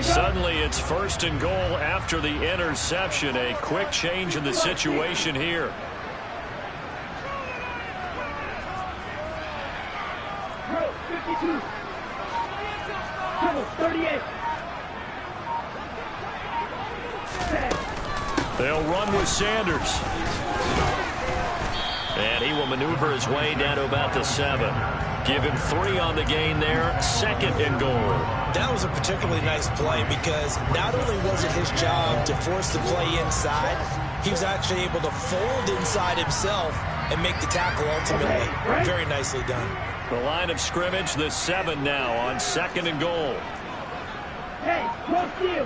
Suddenly it's 1st and goal after the interception. A quick change in the situation here. They'll run with Sanders. And he will maneuver his way down to about the 7. Give him 3 on the gain there. 2nd and goal. That was a particularly nice play because not only was it his job to force the play inside, he was actually able to fold inside himself and make the tackle ultimately. Very nicely done. The line of scrimmage, the 7 now on 2nd and goal. Hey, close to you.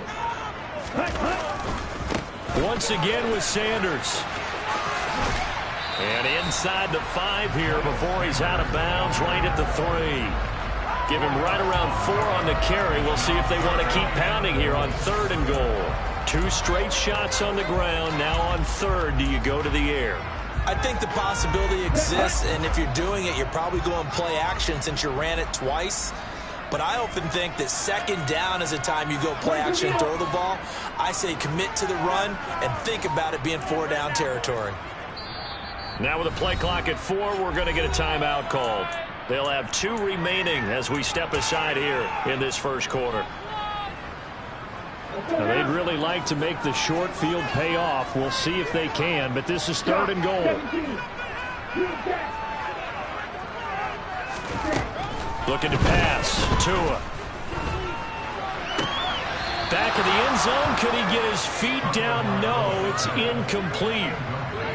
Once again with Sanders. And inside the 5 here before he's out of bounds, right at the 3. Give him right around 4 on the carry. We'll see if they want to keep pounding here on 3rd and goal. 2 straight shots on the ground. Now on 3rd, do you go to the air? I think the possibility exists, and if you're doing it, you're probably going play action since you ran it twice. But I often think that 2nd down is the time you go play action, throw the ball. I say commit to the run and think about it being 4 down territory. Now with a play clock at 4, we're going to get a timeout called. They'll have 2 remaining as we step aside here in this 1st quarter. Now they'd really like to make the short field pay off. We'll see if they can, but this is 3rd and goal. Looking to pass. Tua. Back of the end zone. Could he get his feet down? No, it's incomplete.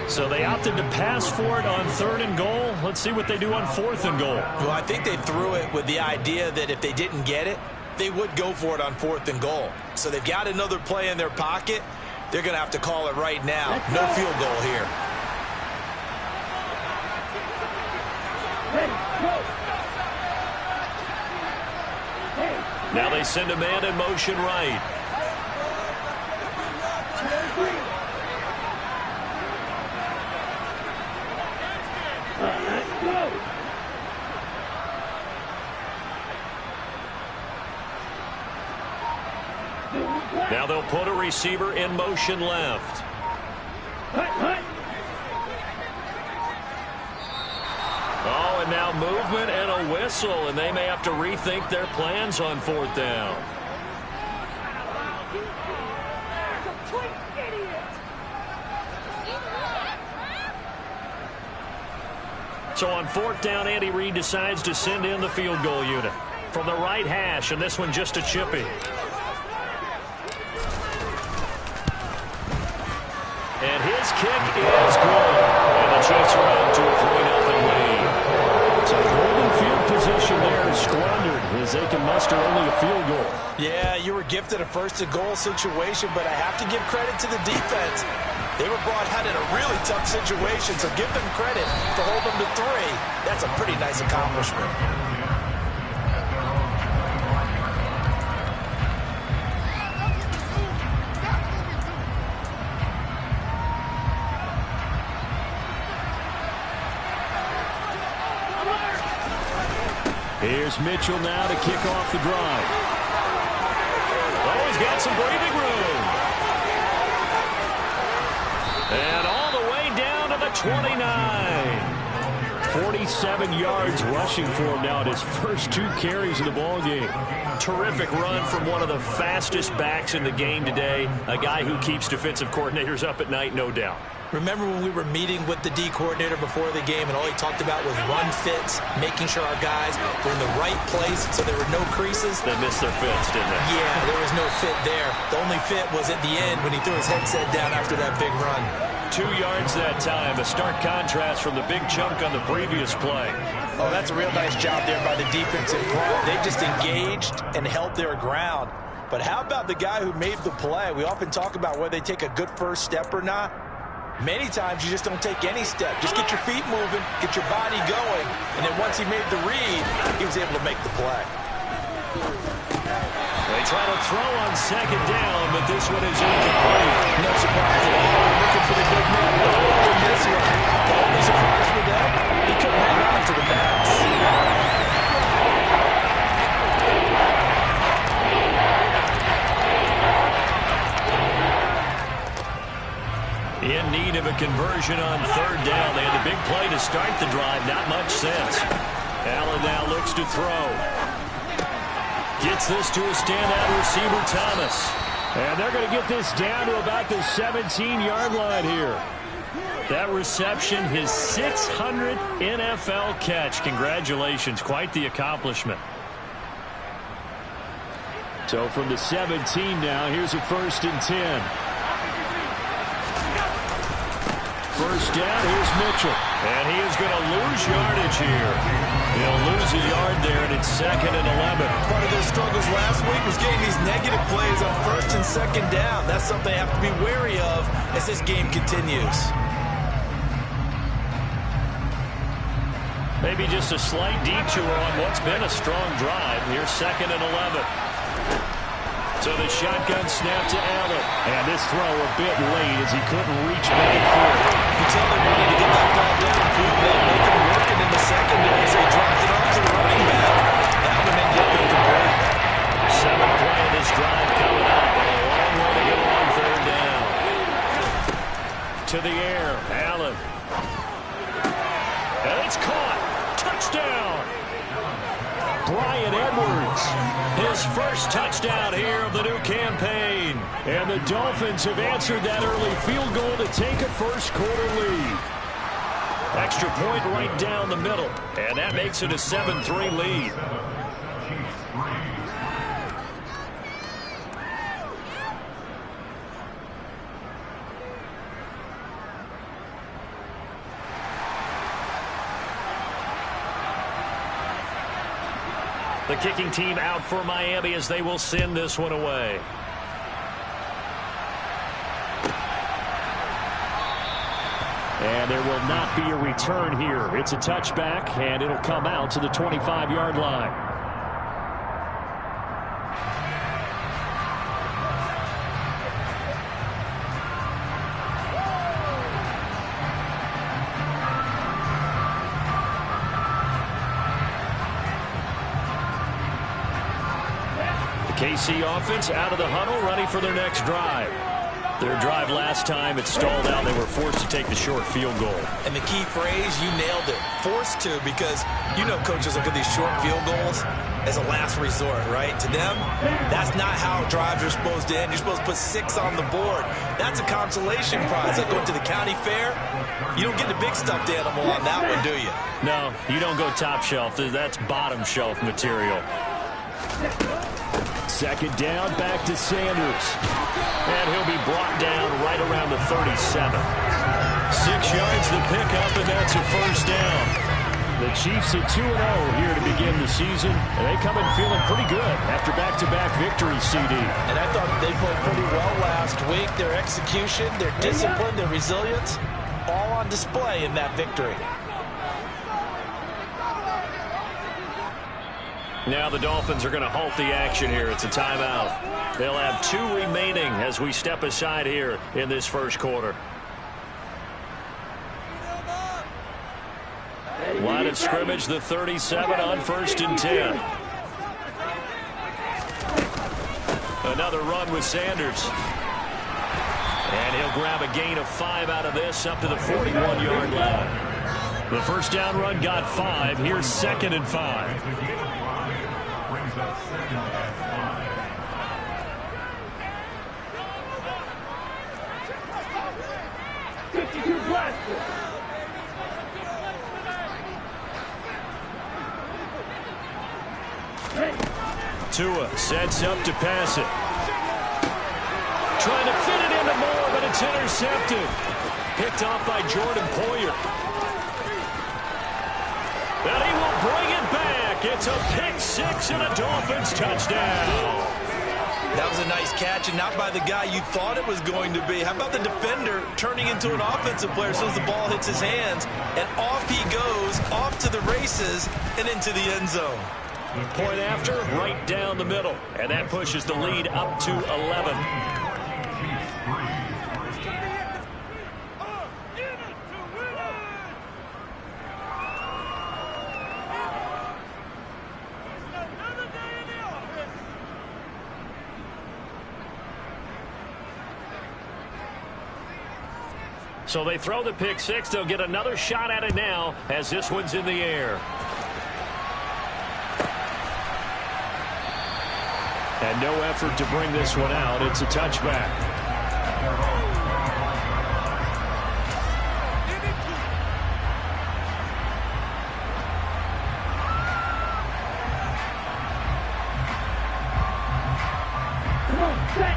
So they opted to pass for it on 3rd and goal. Let's see what they do on 4th and goal. Well, I think they threw it with the idea that if they didn't get it, they would go for it on 4th and goal. So they've got another play in their pocket. They're going to have to call it right now. No field goal here. Now they send a man in motion right. Now they'll put a receiver in motion left. Oh, and now movement and a whistle, and they may have to rethink their plans on 4th down. So on 4th down, Andy Reid decides to send in the field goal unit from the right hash, and this one just a chippy. And his kick is good. And the Chiefs are out to a 3-0 lead. So holding field position there is squandered as they can muster only a field goal. Yeah, you were gifted a 1st and goal situation, but I have to give credit to the defense. They were brought out in a really tough situation, so give them credit to hold them to 3. That's a pretty nice accomplishment. Here's Mitchell now to kick off the drive. Oh, he's got some breathing room. And all the way down to the 29. 47 yards rushing for him now at his first 2 carries of the ballgame. Terrific run from one of the fastest backs in the game today. A guy who keeps defensive coordinators up at night, no doubt. Remember when we were meeting with the D coordinator before the game and all he talked about was run fits, making sure our guys were in the right place so there were no creases? They missed their fits, didn't they? Yeah, there was no fit there. The only fit was at the end when he threw his headset down after that big run. 2 yards that time. A stark contrast from the big chunk on the previous play. Oh, that's a real nice job there by the defense in front. They just engaged and held their ground. But how about the guy who made the play? We often talk about whether they take a good first step or not. Many times you just don't take any step. Just get your feet moving, get your body going, and then once he made the read, he was able to make the play. They try to throw on 2nd down, but this one is incomplete. No surprise at all. Looking for the big man. Oh, in this one. The only surprise for them, he couldn't hang on to the pass. conversion on third down. They had a big play to start the drive. Not much sense. Allen now looks to throw. Gets this to a standout receiver, Thomas. And they're going to get this down to about the 17-yard line here. That reception, his 600th NFL catch. Congratulations. Quite the accomplishment. So from the 17 now, here's a 1st and 10. First down, here's Mitchell. And he is going to lose yardage here. He'll lose a yard there, and it's 2nd and 11. Part of their struggles last week was getting these negative plays on 1st and 2nd down. That's something they have to be wary of as this game continues. Maybe just a slight detour on what's been a strong drive. Here's 2nd and 11. So the shotgun snap to Allen. And this throw a bit late as he couldn't reach midfield. You can tell they wanted to get that ball downfield. They make it working in the secondary as they dropped it off to the running back. That one ended up incomplete. 7th play of this drive coming up. A long way to go on 3rd down. To the air, Allen. And it's caught. Touchdown. Bryan Edwards. His first touchdown here of the new campaign. And the Dolphins have answered that early field goal to take a first-quarter lead. Extra point right down the middle. And that makes it a 7-3 lead. The kicking team out for Miami as they will send this one away. And there will not be a return here. It's a touchback, and it'll come out to the 25-yard line. KC offense out of the huddle, ready for their next drive. Their drive last time, it stalled out. They were forced to take the short field goal. And the key phrase, you nailed it. Forced to, because you know coaches look at these short field goals as a last resort, right? To them, that's not how drives are supposed to end. You're supposed to put 6 on the board. That's a consolation prize. Like going to the county fair, you don't get the big stuffed animal on that one, do you? No, you don't go top shelf. That's bottom shelf material. 2nd down, back to Sanders. And he'll be brought down right around the 37. 6 yards the pickup, and that's a first down. The Chiefs at 2-0 here to begin the season, and they come in feeling pretty good after back-to-back victories, CD. And I thought they played pretty well last week. Their execution, their discipline, their resilience, all on display in that victory. Now the Dolphins are going to halt the action here. It's a timeout. They'll have 2 remaining as we step aside here in this first quarter. Line of scrimmage, the 37 on 1st and 10. Another run with Sanders. And he'll grab a gain of 5 out of this up to the 41-yard line. The first down run got 5. Here's 2nd and 5. 52 blaster. Tua sets up to pass it. Trying to fit it into Moore, but it's intercepted. Picked off by Jordan Poyer. And he will bring it back. It's a pick 6 and a Dolphins touchdown. That was a nice catch, and not by the guy you thought it was going to be. How about the defender turning into an offensive player as soon as the ball hits his hands, and off he goes, off to the races, and into the end zone. Point after, right down the middle, and that pushes the lead up to 11. So they throw the pick six. They'll get another shot at it now as this one's in the air. And no effort to bring this one out. It's a touchback.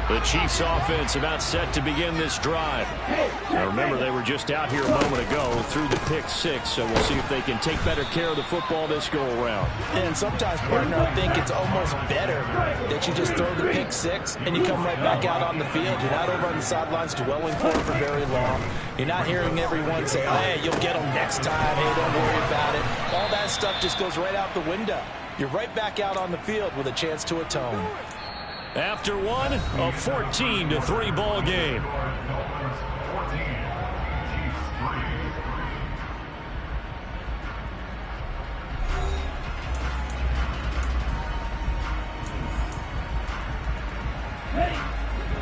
The Chiefs offense about set to begin this drive. Now remember, they were just out here a moment ago through the pick six, so we'll see if they can take better care of the football this go around. And sometimes, partner, I think it's almost better that you just throw the pick six and you come right back out on the field. You're not over on the sidelines dwelling for it for very long. You're not hearing everyone say, oh, hey, you'll get them next time. Hey, don't worry about it. All that stuff just goes right out the window. You're right back out on the field with a chance to atone. After one, a 14-3 ball game.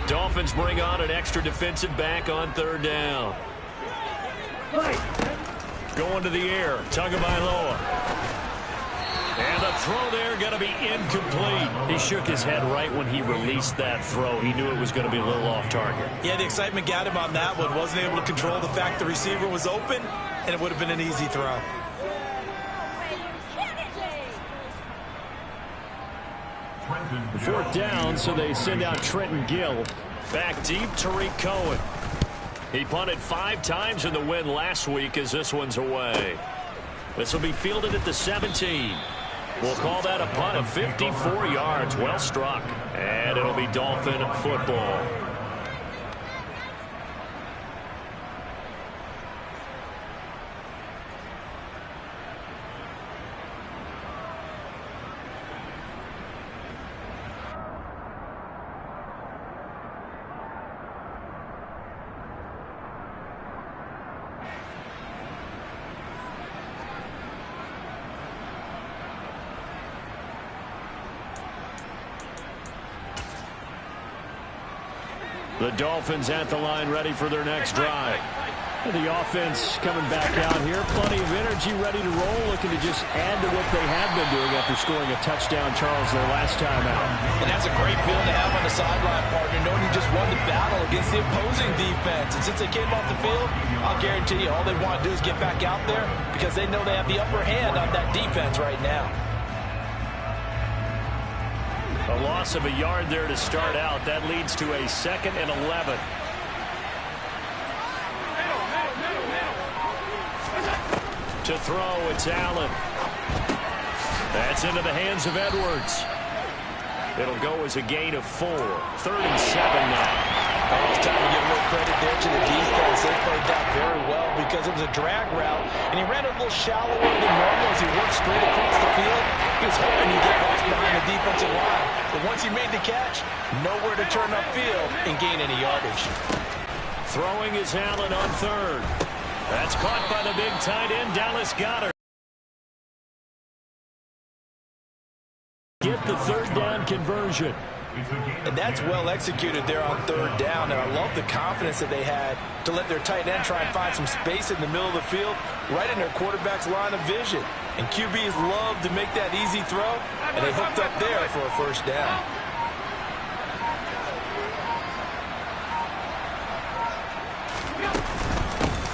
Dolphins bring on an extra defensive back on third down. Going to the air, Tagovailoa. And the throw there going to be incomplete. He shook his head right when he released that throw. He knew it was going to be a little off target. Yeah, the excitement got him on that one. Wasn't able to control the fact the receiver was open, and it would have been an easy throw. Fourth down, so they send out Trenton Gill. Back deep, Tariq Cohen. He punted 5 times in the win last week as this one's away. This will be fielded at the 17. We'll call that a punt of 54 yards. Well struck. And it'll be Dolphin football. The Dolphins at the line, ready for their next drive. The offense coming back out here. Plenty of energy, ready to roll, looking to just add to what they have been doing after scoring a touchdown, Charles, their last time out. And that's a great feeling to have on the sideline, partner, knowing you just won the battle against the opposing defense. And since they came off the field, I'll guarantee you all they want to do is get back out there because they know they have the upper hand on that defense right now. A loss of a yard there to start out. That leads to a 2nd and 11. To throw, it's Allen. That's into the hands of Edwards. It'll go as a gain of 4. 3rd and 7 now. Oh, it's time to give a little credit there to the defense. They played that very well because it was a drag route, and he ran a little shallower than normal as he worked straight across the field. He was hoping he'd get lost behind the defensive line. But once he made the catch, nowhere to turn upfield and gain any yardage. Throwing is Allen on 3rd. That's caught by the big tight end, Dallas Goedert. Get the 3rd down conversion. And that's well executed there on 3rd down. And I love the confidence that they had to let their tight end try and find some space in the middle of the field, right in their quarterback's line of vision. And QBs love to make that easy throw, and they hooked up there for a 1st down.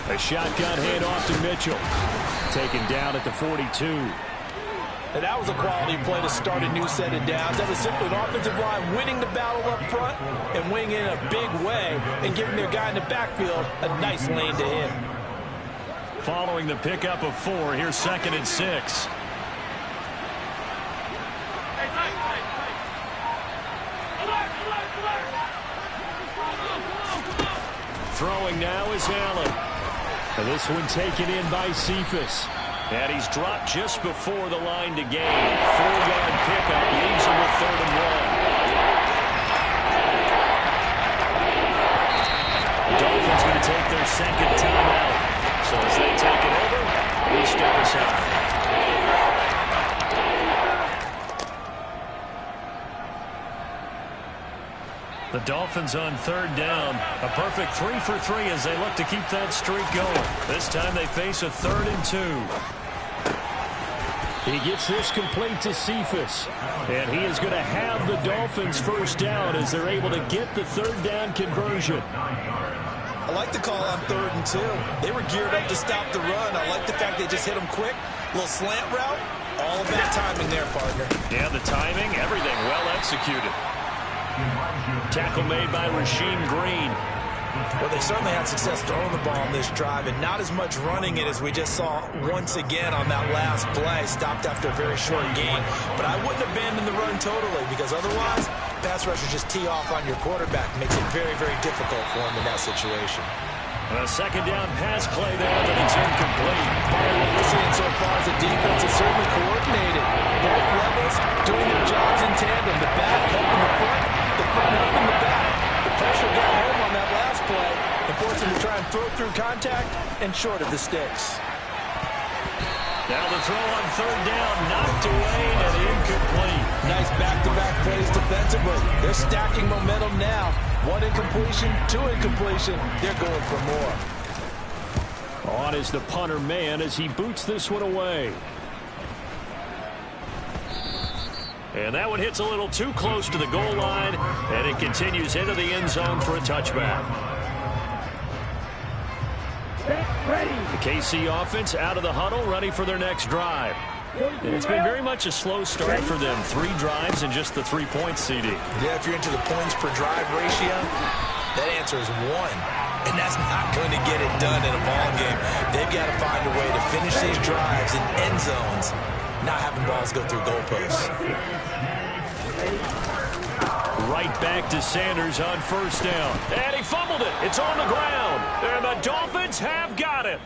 A shotgun handoff to Mitchell. Taken down at the 42. And that was a quality play to start a new set of downs. That was simply an offensive line winning the battle up front and winning in a big way and giving their guy in the backfield a nice lane to hit. Following the pickup of 4, here's 2nd and 6. Throwing now is Allen. And this one taken in by Cephas. And he's dropped just before the line to gain. 4-yard pickup leaves him with 3rd and 1. The Dolphins going to take their 2nd timeout. So as they take it over, we step aside. The Dolphins on third down. A perfect 3 for 3 as they look to keep that streak going. This time they face a 3rd and 2. He gets this complete to Cephas. And he is going to have the Dolphins first down as they're able to get the 3rd down conversion. I like the call on 3rd and 2. They were geared up to stop the run. I like the fact they just hit them quick. Little slant route. All about timing there, partner. Yeah, the timing, everything well executed. Tackle made by Rasheem Green. Well, they certainly had success throwing the ball on this drive and not as much running it as we just saw once again on that last play. Stopped after a very short gain. But I wouldn't abandon the run totally because otherwise, pass rushers just tee off on your quarterback. Makes it very, very difficult for him in that situation. A 2nd down pass play there, but it's incomplete. What we're seeing so far is the defense is certainly coordinated. Both levels doing their jobs in tandem. The back helping the front helping the back. The pressure got home on that last play and forced him to try and throw through contact and short of the sticks. Now the throw on 3rd down, knocked away and incomplete. Nice back-to-back plays defensively. They're stacking momentum now. 1 incompletion, 2 incompletion. They're going for more. On is the punter man as he boots this one away. And that one hits a little too close to the goal line, and it continues into the end zone for a touchback. The KC offense out of the huddle, ready for their next drive. And it's been very much a slow start for them. 3 drives and just the 3 points, CD. Yeah, if you're into the points per drive ratio, that answer is 1. And that's not going to get it done in a ball game. They've got to find a way to finish these drives in end zones, not having balls go through goalposts. Right back to Sanders on 1st down. And he fumbled it. It's on the ground. And the Dolphins have got it.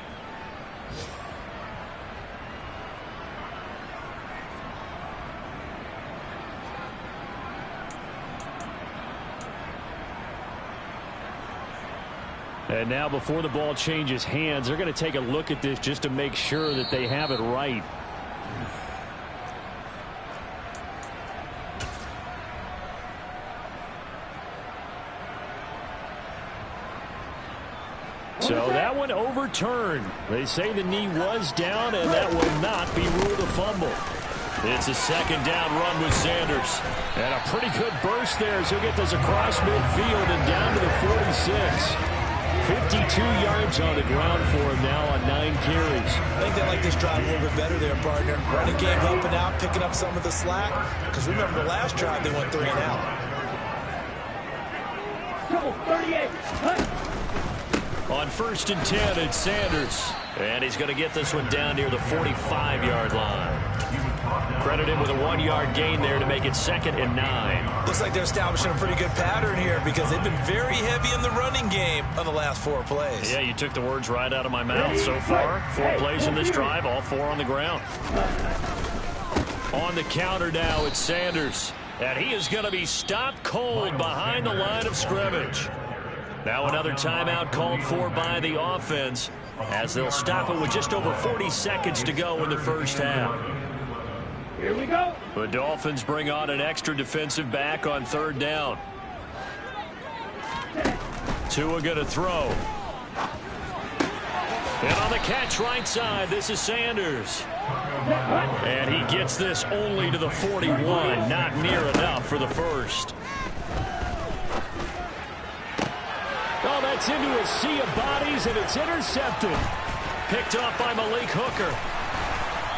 And now before the ball changes hands, they're going to take a look at this just to make sure that they have it right. So that one overturned. They say the knee was down, and that will not be ruled a fumble. It's a 2nd down run with Sanders. And a pretty good burst there as he'll get this across midfield and down to the 46. 52 yards on the ground for him now on 9 carries. I think they like this drive a little bit better there, partner. Running game helping out, picking up some of the slack. Because remember the last drive, they went 3 and out. 38. On 1st and 10, it's Sanders. And he's going to get this one down near the 45-yard line. Credit him with a 1-yard gain there to make it 2nd and 9. Looks like they're establishing a pretty good pattern here because they've been very heavy in the running game on the last 4 plays. Yeah, you took the words right out of my mouth so far. 4 plays in this drive, all 4 on the ground. On the counter now, it's Sanders. And he is going to be stopped cold behind the line of scrimmage. Now another timeout called for by the offense as they'll stop it with just over 40 seconds to go in the first half. Here we go. The Dolphins bring on an extra defensive back on 3rd down. Tua going to throw. And on the catch right side, this is Sanders. And he gets this only to the 41, not near enough for the first. Oh, that's into a sea of bodies, and it's intercepted. Picked off by Malik Hooker.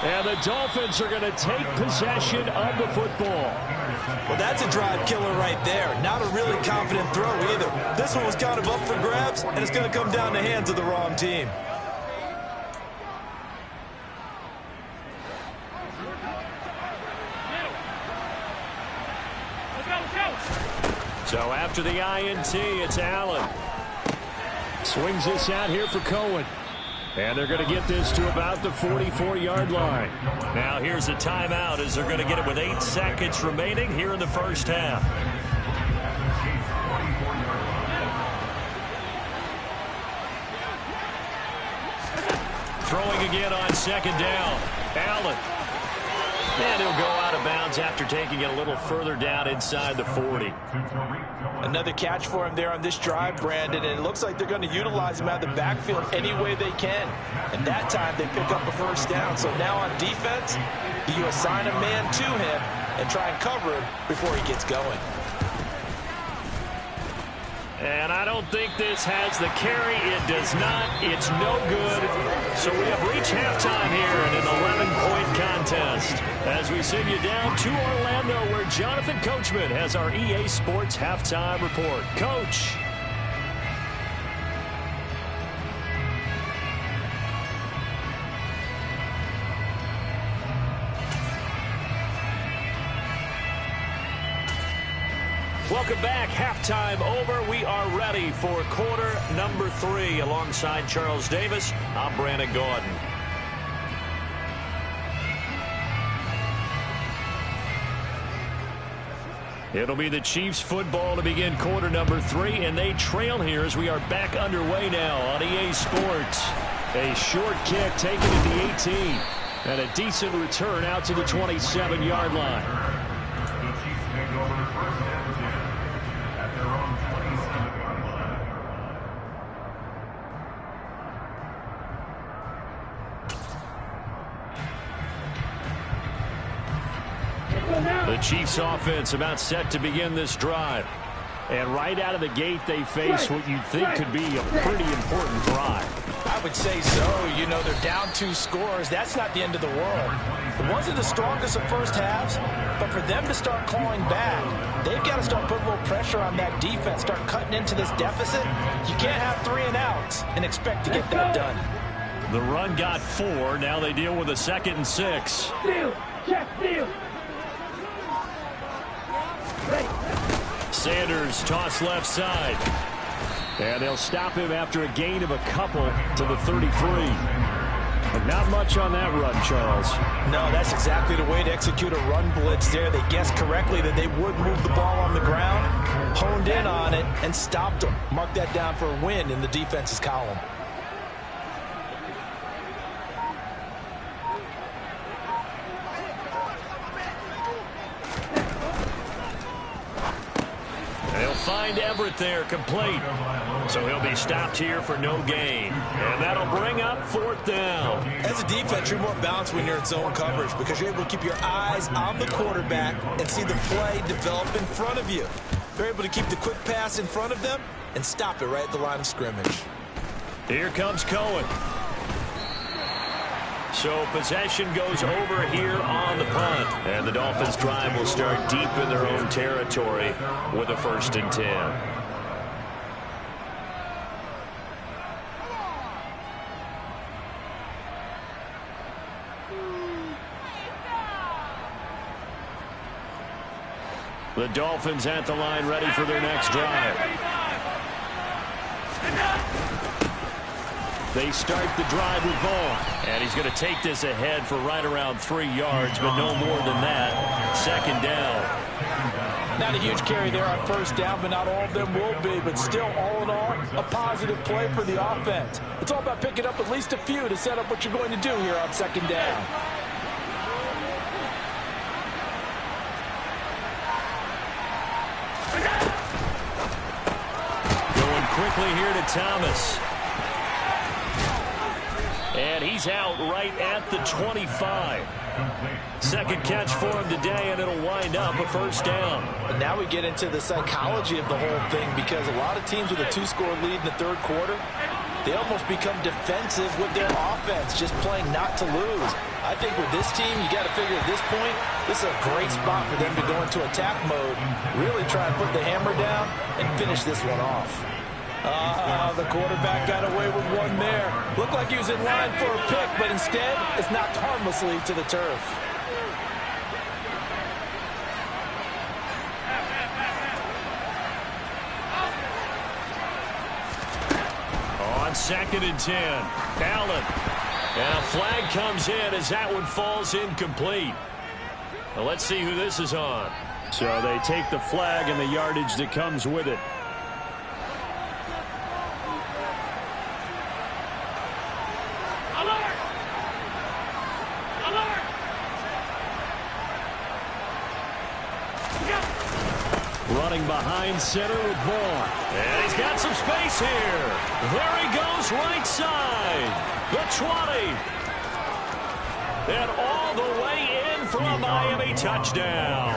And the Dolphins are going to take possession of the football. Well, that's a drive killer right there. Not a really confident throw either. This one was kind of up for grabs, and it's going to come down the hands of the wrong team. So after the INT, it's Allen. Swings this out here for Cohen. And they're going to get this to about the 44-yard line. Now here's a timeout as they're going to get it with 8 seconds remaining here in the first half. Throwing again on 2nd down. Allen. And he'll go out of bounds after taking it a little further down inside the 40. Another catch for him there on this drive, Brandon, and it looks like they're going to utilize him out of the backfield any way they can. And that time they pick up a first down. So now on defense, do you assign a man to him and try and cover him before he gets going? And I don't think this has the carry. It does not. It's no good. So we have reached halftime here in an 11-point contest as we send you down to Orlando, where Jonathan Coachman has our EA Sports halftime report. Coach. Welcome back. Halftime over. We are ready for quarter number 3. Alongside Charles Davis, I'm Brandon Gordon. It'll be the Chiefs football to begin quarter number 3, and they trail here as we are back underway now on EA Sports. A short kick taken at the 18, and a decent return out to the 27-yard line. The Chiefs offense about set to begin this drive. And right out of the gate, they face what you think could be a pretty important drive. I would say so. You know, they're down 2 scores. That's not the end of the world. It wasn't the strongest of first halves, but for them to start clawing back, they've got to start putting a little pressure on that defense, start cutting into this deficit. You can't have 3 and outs and expect to get that done. The run got 4. Now they deal with a 2nd and 6. Steal. Check steal. Sanders toss left side. And they'll stop him after a gain of a couple to the 33. But not much on that run, Charles. No, that's exactly the way to execute a run blitz there. They guessed correctly that they would move the ball on the ground, honed in on it, and stopped them. Mark that down for a win in the defense's column. They'll find Everett there, complete. So he'll be stopped here for no gain. And that'll bring up 4th down. As a defense, you're more balanced when you're in zone coverage because you're able to keep your eyes on the quarterback and see the play develop in front of you. They're able to keep the quick pass in front of them and stop it right at the line of scrimmage. Here comes Cohen. So possession goes over here on the punt. And the Dolphins drive will start deep in their own territory with a 1st and 10. The Dolphins at the line ready for their next drive. They start the drive with Vaughn. And he's going to take this ahead for right around 3 yards, but no more than that. 2nd down. Not a huge carry there on 1st down, but not all of them will be. But still, all in all, a positive play for the offense. It's all about picking up at least a few to set up what you're going to do here on 2nd down. Going quickly here to Thomas. And he's out right at the 25. 2nd catch for him today, and it'll wind up a 1st down. And now we get into the psychology of the whole thing because a lot of teams with a 2-score lead in the 3rd quarter, they almost become defensive with their offense, just playing not to lose. I think with this team, you got to figure at this point, this is a great spot for them to go into attack mode, really try and put the hammer down and finish this one off. The quarterback got away with one there. Looked like he was in line for a pick, but instead, it's knocked harmlessly to the turf. On 2nd and 10, Allen. And a flag comes in as that one falls incomplete. Now let's see who this is on. So they take the flag and the yardage that comes with it. Running behind center with Vaughn. And he's got some space here. There he goes right side. The 20. And all the way in for a Miami touchdown.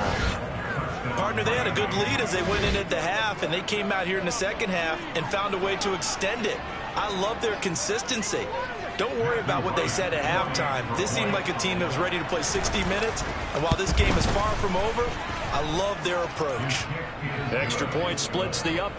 Partner, they had a good lead as they went in at the half, and they came out here in the second half and found a way to extend it. I love their consistency. Don't worry about what they said at halftime. This seemed like a team that was ready to play 60 minutes, and while this game is far from over, I love their approach. Extra point splits the up.